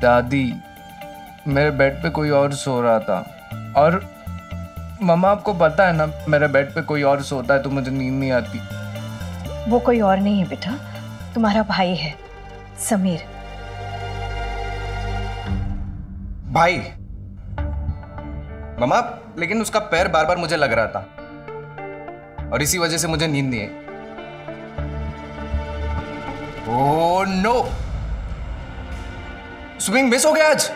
दादी, मेरे बेड पे कोई और सो रहा था और मम्मा आपको पता है ना, मेरे बेड पे कोई और सोता है तो मुझे नींद नहीं आती। वो कोई और नहीं है बेटा, तुम्हारा भाई है समीर। भाई? मम्मा, लेकिन उसका पैर बार बार मुझे लग रहा था और इसी वजह से मुझे नींद नहीं आई। ओह नो, स्विमिंग मिस हो गया आज।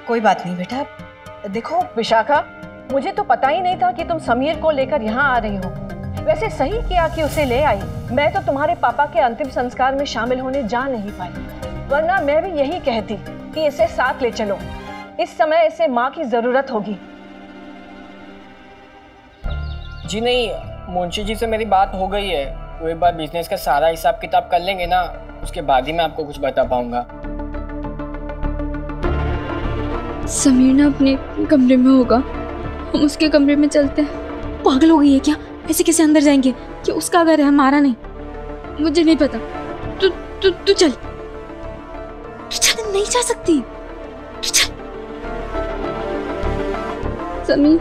कोई बात नहीं बेटा। देखो विशाखा, मुझे तो पता ही नहीं था कि तुम समीर को लेकर यहाँ आ रही हो। वैसे सही किया कि उसे ले आई। मैं तो तुम्हारे पापा के अंतिम संस्कार में शामिल होने जा नहीं पाई, वरना मैं भी यही कहती कि इसे साथ ले चलो। इस समय इसे माँ की जरूरत होगी। जी नहीं, मुंशी जी से मेरी बात हो गई है। वो एक बार बिजनेस का सारा हिसाब किताब कर लेंगे ना, उसके बाद ही मैं आपको कुछ बता पाऊंगा। समीर ना अपने कमरे में होगा, हम उसके कमरे में चलते हैं। पागल हो गई है क्या? ऐसे कैसे अंदर जाएंगे? कि उसका घर है, हमारा नहीं। मुझे नहीं पता। तू तू तू चल। नहीं जा सकती। चल। समीर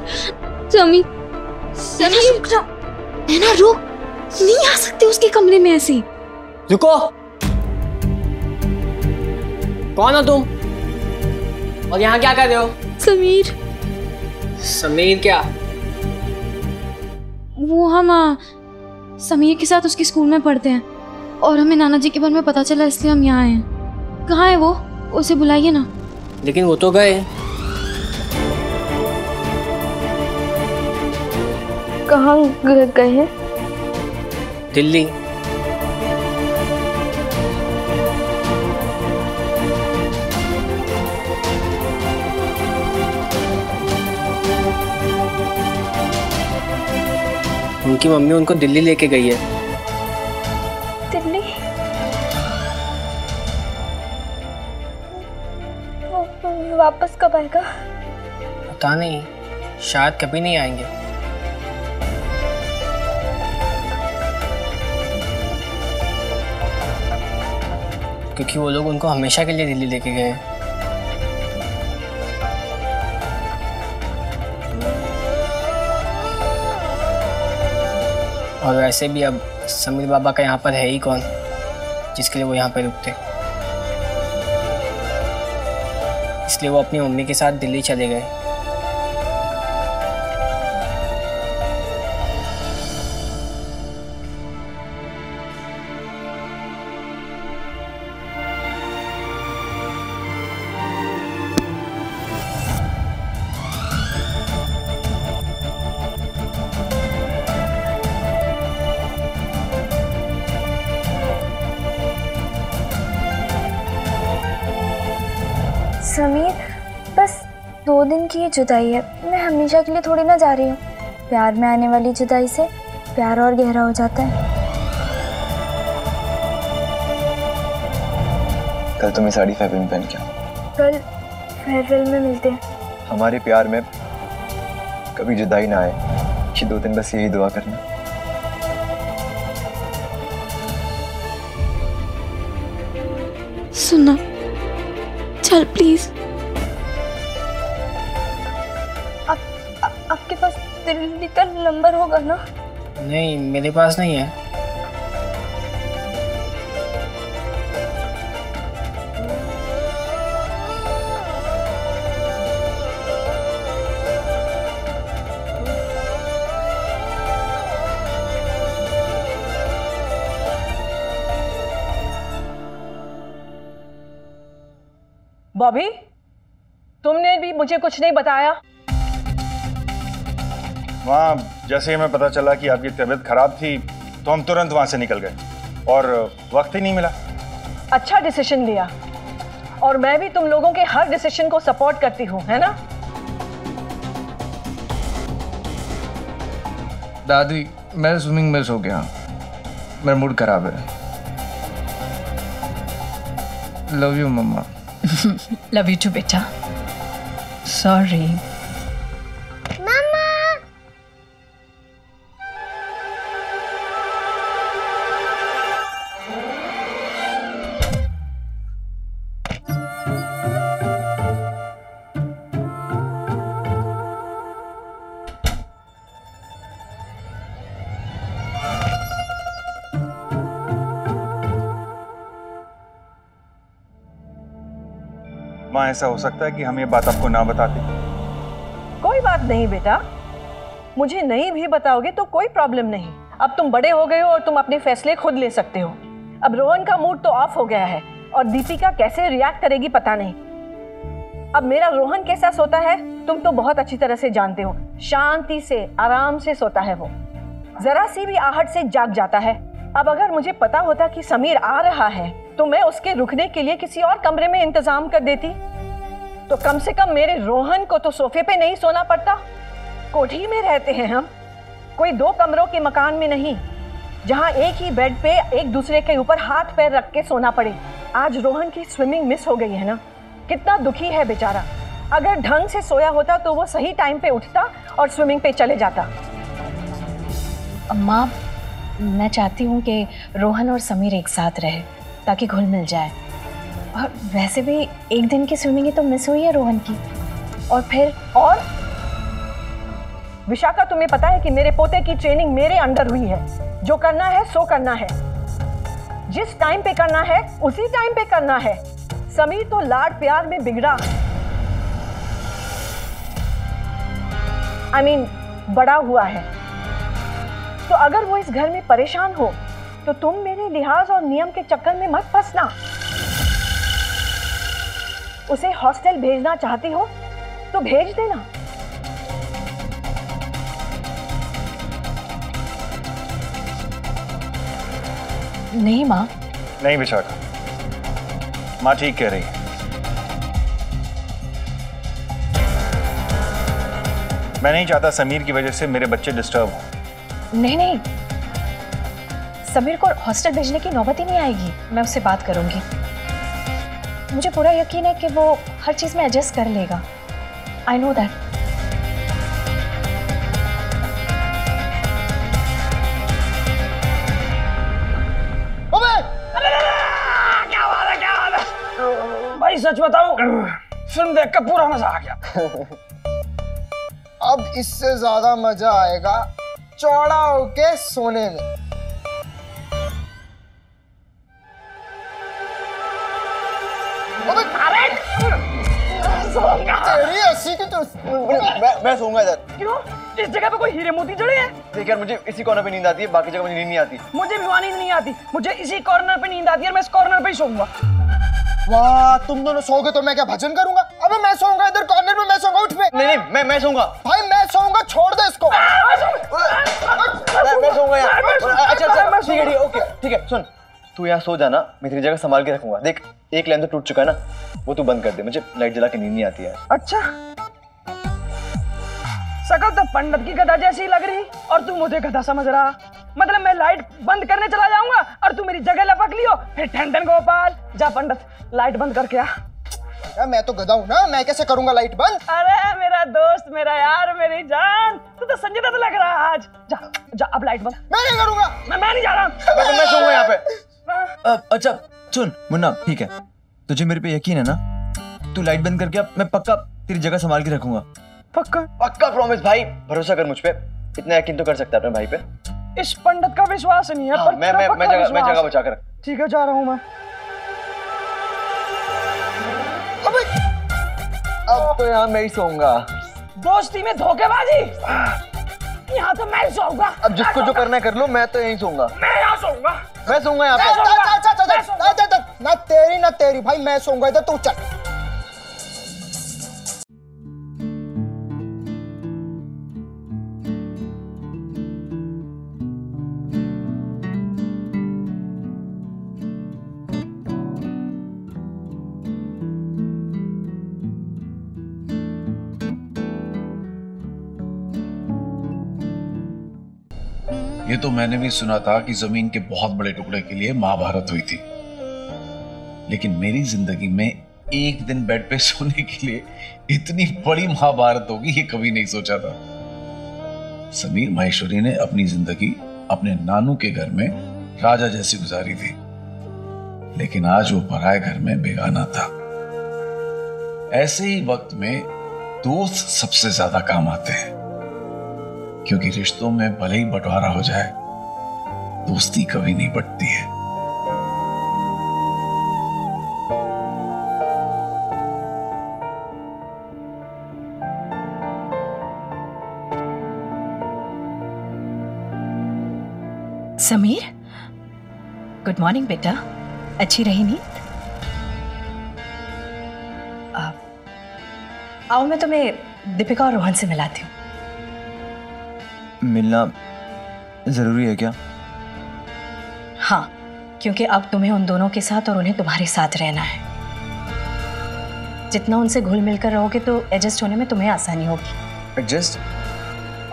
समीर समीर रुक जा। नैना रुक, नहीं आ सकते उसके कमरे में ऐसे। रुको, कौन हो तुम और यहाँ क्या कर रहे हो? समीर। समीर क्या? वो हम समीर के साथ उसके स्कूल में पढ़ते हैं और हमें नाना जी के बारे में पता चला, इसलिए हम यहाँ आए हैं। कहाँ है वो? उसे बुलाइए ना। लेकिन वो तो गए। कहाँ गए हैं? दिल्ली। उनकी मम्मी उनको दिल्ली लेके गई है। दिल्ली? वो वापस कब आएगा? पता नहीं, शायद कभी नहीं आएंगे। क्योंकि वो लोग उनको हमेशा के लिए दिल्ली लेके गए। और वैसे भी अब समीर बाबा का यहाँ पर है ही कौन जिसके लिए वो यहाँ पे रुकते। इसलिए वो अपनी मम्मी के साथ दिल्ली चले गए। समीर, बस 2 दिन की ये जुदाई है, मैं हमेशा के लिए थोड़ी ना जा रही हूँ। प्यार में आने वाली जुदाई से प्यार और गहरा हो जाता है। कल तुम्हें साड़ी फेयरवेल में पहन के आओ। कल फेयरवेल में मिलते हैं। हमारे प्यार में कभी जुदाई ना आए, ये 2 दिन बस यही दुआ करना। सुनना, चल प्लीज। आपके पास दिल्ली का नंबर होगा ना? नहीं, मेरे पास नहीं है। बॉबी, तुमने भी मुझे कुछ नहीं बताया। वहाँ जैसे ही हमें पता चला कि आपकी तबीयत खराब थी तो हम तुरंत वहाँ से निकल गए और वक्त ही नहीं मिला। अच्छा डिसीजन लिया, और मैं भी तुम लोगों के हर डिसीजन को सपोर्ट करती हूँ, है ना? दादी, मैं स्विमिंग मिस हो गया, मेरा मूड खराब है। लव यू मम्मा। लव यू टू बेटा। सॉरी। माँ ऐसा हो सकता है कि हम ये बात आपको ना बताते। कोई बात नहीं बेटा, मुझे नहीं भी बताओगे तो कोई प्रॉब्लम नहीं। अब तुम बड़े हो गए हो और तुम अपने फैसले खुद ले सकते हो। अब रोहन का मूड तो ऑफ हो गया है और दीपिका कैसे रिएक्ट करेगी पता नहीं। अब मेरा रोहन कैसा सोता है तुम तो बहुत अच्छी तरह से जानते हो। शांति से आराम से सोता है वो, जरा सी भी आहट से जाग जाता है। अब अगर मुझे पता होता कि समीर आ रहा है तो मैं उसके रुकने के लिए किसी और कमरे में इंतजाम कर देती, तो कम से कम मेरे रोहन को तो सोफे पे नहीं सोना पड़ता। कोठी में रहते हैं हम, कोई 2 कमरों के मकान में नहीं जहां एक ही बेड पे एक दूसरे के ऊपर हाथ पैर रख के सोना पड़े। आज रोहन की स्विमिंग मिस हो गई है ना, कितना दुखी है बेचारा। अगर ढंग से सोया होता तो वो सही टाइम पे उठता और स्विमिंग पे चले जाता। अम्मा, मैं चाहती हूँ कि रोहन और समीर एक साथ रहे ताकि घुल मिल जाए। और वैसे भी एक दिन की स्विमिंग ही तो मिस हुई है रोहन की। और फिर और विशाखा, तुम्हें पता है कि मेरे पोते की ट्रेनिंग मेरे अंडर हुई है। जो करना है सो करना है, जिस टाइम पे करना है उसी टाइम पे करना है। समीर तो लाड प्यार में बिगड़ा, बड़ा हुआ है। तो अगर वो इस घर में परेशान हो तो तुम मेरे लिहाज और नियम के चक्कर में मत फंसना। उसे हॉस्टल भेजना चाहती हो तो भेज देना। नहीं माँ। नहीं विशाखा, माँ ठीक कह रही है। मैं नहीं चाहता समीर की वजह से मेरे बच्चे डिस्टर्ब हों। नहीं नहीं, समीर को हॉस्टल भेजने की नौबत ही नहीं आएगी। मैं उससे बात करूंगी। मुझे पूरा यकीन है कि वो हर चीज में एडजस्ट कर लेगा। आई नो दैट। भाई सच बताऊं, फिल्म देखकर पूरा मजा आ गया। अब इससे ज्यादा मजा आएगा चौड़ा होके सोने में। तेरी हंसी की तो मैं सोऊंगा इधर। क्यों? इस जगह पे कोई हीरे मोती जड़े हैं? देख यार, मुझे इसी कॉर्नर पे नींद आती है, बाकी जगह मुझे नींद नहीं आती। मुझे भी वहाँ नींद नहीं आती, मुझे इसी कॉर्नर पे नींद आती है और मैं इस कॉर्नर पे ही सोऊंगा। वाह, तुम दोनों सोओगे तो मैं क्या भजन करूंगा? अबे मैं सोऊंगा इधर कॉर्नर में, मैं सोऊंगा। उठ पे। नहीं, मैं सोऊंगा। भाई मैं सोऊंगा, छोड़ दे इसको। मैं सोऊंगा यार। अच्छा ठीक है, ओके ठीक है। सुन, तू यहाँ सो जाना, मैं तेरी जगह संभाल के रखूंगा। देख, एक लैंप तो टूट चुका है ना, वो तू बंद कर दे। मुझे लाइट जला के नींद नहीं आती है। अच्छा, शकल तो पंडित की गधा जैसी लग रही और तू मुझे गधा समझ रहा। मतलब मैं लाइट बंद करने चला जाऊंगा और तू मेरी जगह लपक लियो। फिर ठंडन गोपाल, जा पंडित लाइट बंद करके आ। मैं तो गधा हूँ ना, मैं कैसे करूंगा लाइट बंद? अरे मेरा दोस्त, मेरा यार, मेरी जान, तू तो संजय दत्त लग रहा है आज। जा जा, अब लाइट बंद। मैं नहीं करूंगा। मैं नहीं जा रहा। मैं सोऊंगा यहाँ पे। अच्छा सुन मुन्ना, ठीक है, तुझे मेरे पे यकीन है ना? तू लाइट बंद करके अब मैं पक्का तेरी जगह संभाल के रखूंगा। पक्का प्रॉमिस भाई, भरोसा कर मुझ पे। इतना यकीन तो कर सकता है अपने भाई पे। इस पंडित का विश्वास नहीं है। हाँ, मैं जगह बचा कर। ठीक है, जा रहा हूँ मैं। अब तो यहाँ मैं ही सोऊंगा। दोस्ती में धोखेबाजी, यहाँ तो मैं ही सोऊंगा। अब जिसको जो करना है कर लो, मैं तो यहीं सोऊंगा। मैं यहाँ सोऊंगा। मैं सोऊंगा यहाँ पे। ना तेरी ना तेरी भाई, मैं सोऊंगा इधर, तू चल। ये तो मैंने भी सुना था कि जमीन के बहुत बड़े टुकड़े के लिए महाभारत हुई थी, लेकिन मेरी जिंदगी में एक दिन बेड पे सोने के लिए इतनी बड़ी महाभारत होगी ये कभी नहीं सोचा था। समीर माहेश्वरी ने अपनी जिंदगी अपने नानू के घर में राजा जैसी गुजारी थी, लेकिन आज वो पराये घर में बेगाना था। ऐसे ही वक्त में दोस्त सबसे ज्यादा काम आते हैं, क्योंकि रिश्तों में भले ही बंटवारा हो जाए, दोस्ती कभी नहीं बंटती है। समीर, गुड मॉर्निंग बेटा। अच्छी रही नींद? आओ मैं तुम्हें दीपिका और रोहन से मिलाती हूँ। मिलना जरूरी है क्या? हाँ, क्योंकि अब तुम्हें उन दोनों के साथ और उन्हें तुम्हारे साथ रहना है। जितना उनसे घुल मिलकर रहोगे तो एडजस्ट होने में तुम्हें आसानी होगी। एडजस्ट?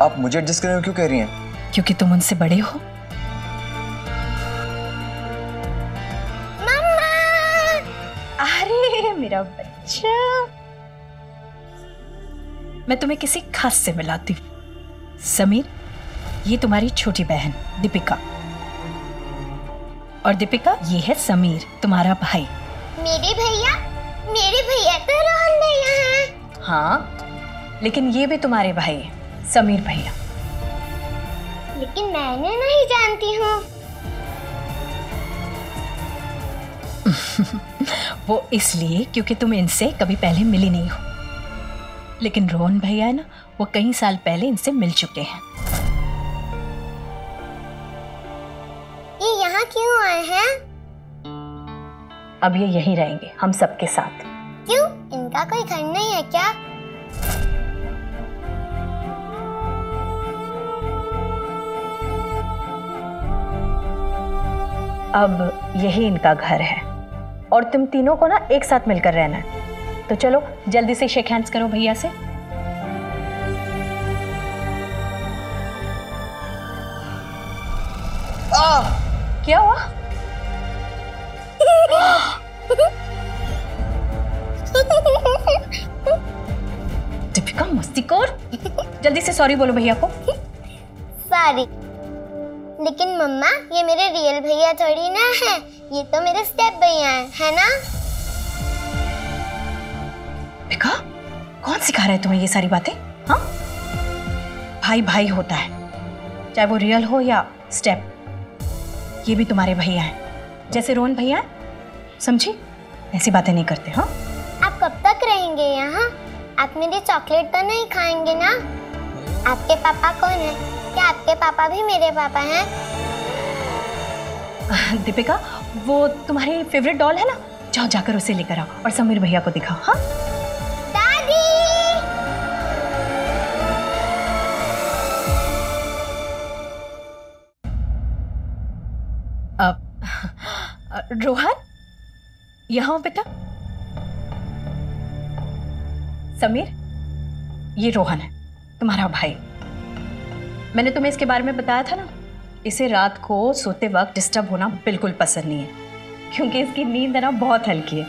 आप मुझे एडजस्ट करने को क्यों कह रही हैं? क्योंकि तुम उनसे बड़े हो। अरे मेरा बच्चा, मैं तुम्हें किसी खास से मिलाती हूँ। समीर, ये तुम्हारी छोटी बहन दीपिका, और दीपिका ये है समीर, तुम्हारा भाई। मेरे भैया तो रोहन भैया हैं। हाँ, लेकिन ये भी तुम्हारे भाई है, समीर भैया। लेकिन मैंने नहीं जानती हूँ। वो इसलिए क्योंकि तुम इनसे कभी पहले मिली नहीं हो। लेकिन रोहन भैया है ना, वो कई साल पहले इनसे मिल चुके हैं। ये यहाँ क्यों आए हैं? अब ये यहीं रहेंगे हम सबके साथ। क्यों? इनका कोई घर नहीं है क्या? अब यही इनका घर है और तुम तीनों को ना एक साथ मिलकर रहना है। तो चलो जल्दी से शेक हैंड्स करो भैया से। क्या हुआ? दीपिका मस्तीखोर, जल्दी से सॉरी बोलो भैया को। सॉरी। लेकिन मम्मा, ये मेरे रियल भैया थोड़ी ना है, ये तो मेरे स्टेप भैया हैं, है ना? दीपिका, कौन सिखा रहा है तुम्हें ये सारी बातें? हाँ, भाई भाई होता है, चाहे वो रियल हो या स्टेप। ये भी तुम्हारे भैया हैं, जैसे रोहन भैया हैं, समझी? ऐसी बातें नहीं करते। हाँ, आप कब तक रहेंगे यहाँ? आप मेरी चॉकलेट तो नहीं खाएंगे ना? आपके पापा कौन है? क्या आपके पापा भी मेरे पापा हैं? दीपिका, वो तुम्हारी फेवरेट डॉल है ना, जाओ जाकर उसे लेकर आओ और समीर भैया को दिखाओ। हाँ दादी। रोहन, यहाँ बेटा। समीर, ये रोहन है तुम्हारा भाई। मैंने तुम्हें इसके बारे में बताया था ना, इसे रात को सोते वक्त डिस्टर्ब होना बिल्कुल पसंद नहीं है, क्योंकि इसकी नींद ना बहुत हल्की है,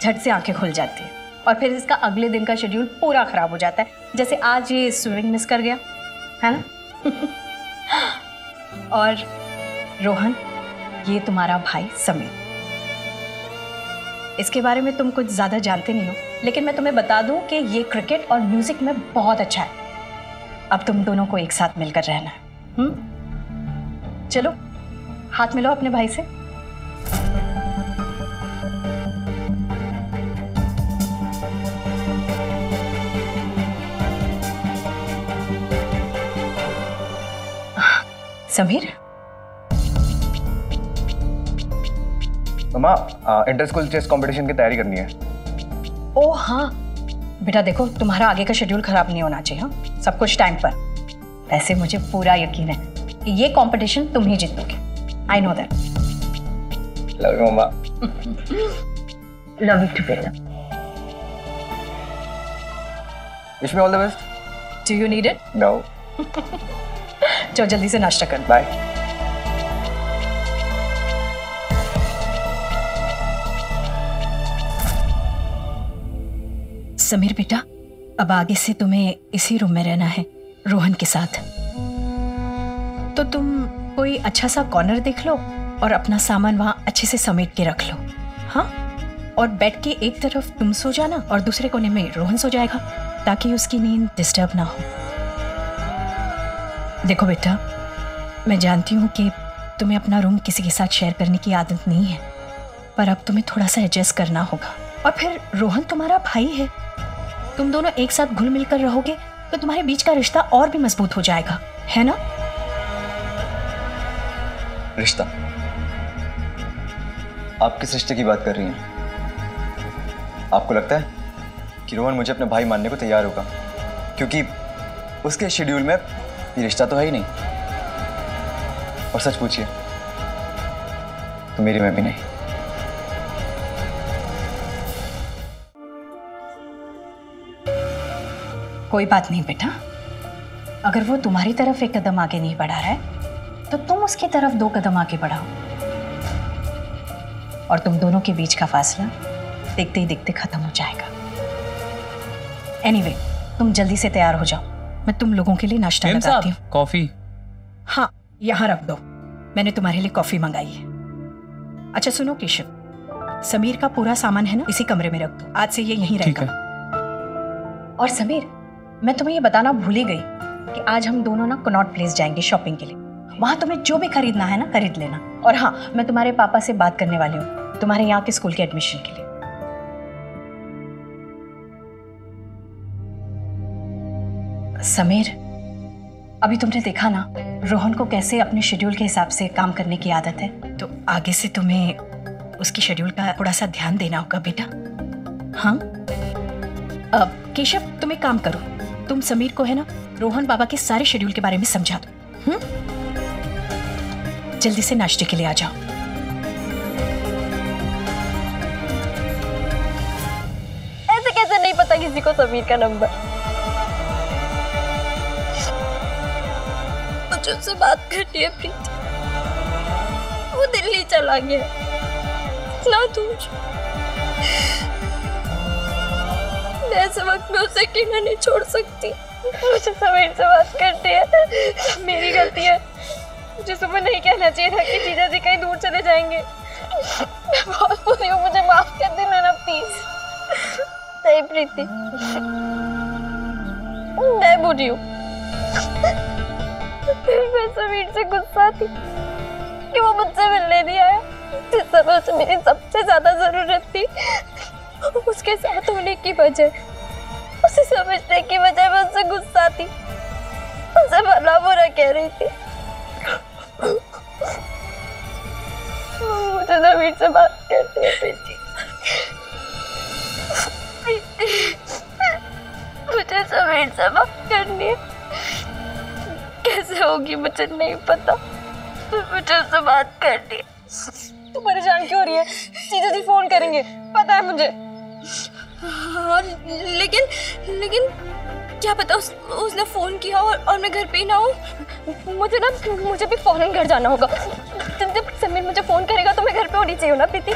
झट से आंखें खुल जाती है और फिर इसका अगले दिन का शेड्यूल पूरा खराब हो जाता है। जैसे आज ये स्विमिंग मिस कर गया है ना। और रोहन, ये तुम्हारा भाई समीर। इसके बारे में तुम कुछ ज़्यादा जानते नहीं हो, लेकिन मैं तुम्हें बता दूं कि ये क्रिकेट और म्यूजिक में बहुत अच्छा है। अब तुम दोनों को एक साथ मिलकर रहना है। चलो हाथ मिलाओ अपने भाई से। समीर, मम्मा, इंटर स्कूल चेस कंपटीशन की तैयारी करनी है। ओह हाँ बेटा, देखो तुम्हारा आगे का शेड्यूल खराब नहीं होना चाहिए। हाँ, सब कुछ टाइम पर। वैसे मुझे पूरा यकीन है कि ये कंपटीशन तुम ही जीतोगे। I know that. Love you मम्मा। लव यू टू बेटा। Wish me all the best. Do you need it? No. चलो जल्दी से नाश्ता कर। बाय। समीर बेटा, अब आगे से तुम्हें इसी रूम में रहना है रोहन के साथ। तो तुम कोई अच्छा सा कॉर्नर देख लो और अपना सामान वहां अच्छे से समेट के रख लो। हाँ, और बेड के एक तरफ तुम सो जाना और दूसरे कोने में रोहन सो जाएगा, ताकि उसकी नींद डिस्टर्ब ना हो। देखो बेटा, मैं जानती हूँ कि तुम्हें अपना रूम किसी के साथ शेयर करने की आदत नहीं है, पर अब तुम्हें थोड़ा सा एडजस्ट करना होगा। और फिर रोहन तुम्हारा भाई है, तुम दोनों एक साथ घुल मिलकर रहोगे तो तुम्हारे बीच का रिश्ता और भी मजबूत हो जाएगा, है ना? रिश्ता। आप किस रिश्ते की बात कर रही हैं? आपको लगता है कि रोहन मुझे अपने भाई मानने को तैयार होगा? क्योंकि उसके शेड्यूल में ये रिश्ता तो है ही नहीं। और सच पूछिए तो मेरी में भी नहीं। कोई बात नहीं बेटा, अगर वो तुम्हारी तरफ एक कदम आगे नहीं बढ़ा है तो तुम उसकी तरफ 2 कदम आगे बढ़ाओ, और तुम दोनों के बीच का फासला देखते ही देखते खत्म हो जाएगा। एनीवे, तुम जल्दी से तैयार हो जाओ, मैं तुम लोगों के लिए नाश्ता लगाती हूँ। कॉफी? हाँ, यहाँ रख दो, मैंने तुम्हारे लिए कॉफी मंगाई है। अच्छा सुनो केशव, समीर का पूरा सामान है ना, इसी कमरे में रख दो, आज से ये यहीं रहेगा। और समीर, मैं तुम्हें ये बताना भूल ही गई कि आज हम दोनों ना कनॉट प्लेस जाएंगे शॉपिंग के लिए। वहां तुम्हें जो भी खरीदना है ना खरीद लेना। और हाँ, मैं तुम्हारे पापा से बात करने वाली हूँ तुम्हारे यहाँ के स्कूल के एडमिशन के लिए। समीर, अभी तुमने देखा ना रोहन को कैसे अपने शेड्यूल के हिसाब से काम करने की आदत है, तो आगे से तुम्हें उसकी शेड्यूल का थोड़ा सा ध्यान देना होगा बेटा। हाँ, अब केशव तुम एक काम करो, तुम समीर को है ना रोहन बाबा के सारे शेड्यूल के बारे में समझा दो। जल्दी से नाश्ते के लिए आ जाओ। ऐसे कैसे नहीं पता किसी को समीर का नंबर? मुझे उससे बात करनी है प्रीति। वो दिल्ली चला गया, इतना दूर। मैं ऐसे वक्त में उसे अकेला नहीं छोड़ सकती। मुझे समीर से बात करनी है। मेरी गलती है, मुझे सुबह नहीं कहना चाहिए था कि जीजा जी कहीं दूर चले जाएंगे। मैं बहुत बुरी हूँ, मुझे माफ कर देना ना प्लीज। नहीं प्रीति, मैं बुरी हूँ। मैं समीर से गुस्सा थी कि वो मुझसे मिलने नहीं आया, जिस समय उसे मेरी सबसे ज्यादा जरूरत थी। उसके साथ होने की वजह, उसे समझने की वजह मैं उससे गुस्सा थी, उसे भला बुरा कह रही थी। मुझे समीर से बात करनी है प्रीति। मुझे समीर से बात करनी है। कैसे होगी मुझे नहीं पता, मुझे उससे बात करनी है। तू परेशान क्यों हो रही है? जीजा जी फोन करेंगे, पता है मुझे। हाँ, लेकिन क्या पता उसने फोन किया और मैं घर पे ही ना हूँ। मुझे भी फौरन घर जाना होगा। जब समीर मुझे फोन करेगा तो मैं घर पे होनी चाहिए ना प्रीति।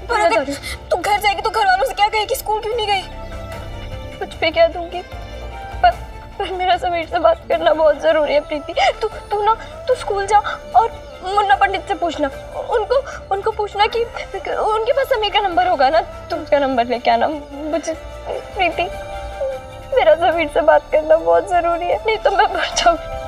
पर अगर तू घर जाएगी तो घर वालों से क्या कहेगी? स्कूल क्यों नहीं गई? कुछ भी कह दूंगी, पर मेरा समीर से बात करना बहुत जरूरी है प्रीति। तू स्कूल जा और मुन्ना पंडित से पूछना, उनको पूछना कि उनके पास समीर का नंबर होगा ना, तुम उसका नंबर लेके आना। मुझे प्रीति, मेरा समीर से बात करना बहुत जरूरी है, नहीं तो मैं मर जाऊंगी।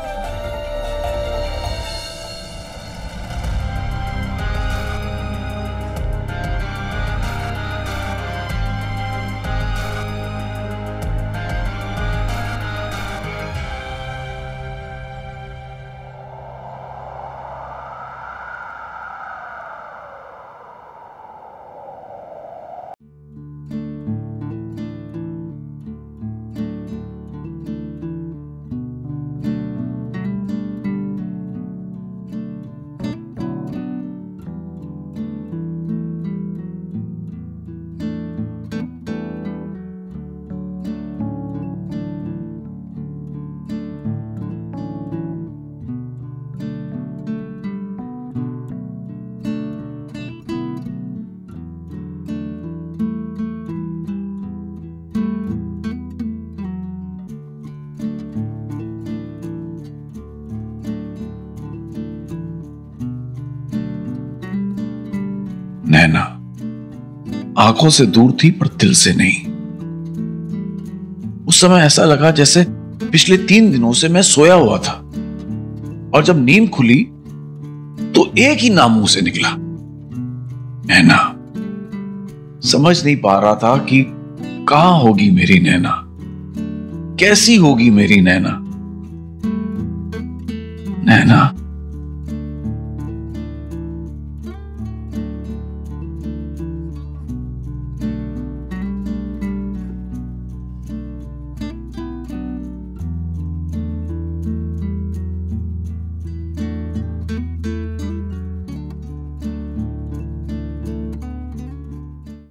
नैना आंखों से दूर थी पर दिल से नहीं। उस समय ऐसा लगा जैसे पिछले 3 दिनों से मैं सोया हुआ था, और जब नींद खुली तो एक ही नाम मुंह से निकला, नैना। समझ नहीं पा रहा था कि कहां होगी मेरी नैना, कैसी होगी मेरी नैना।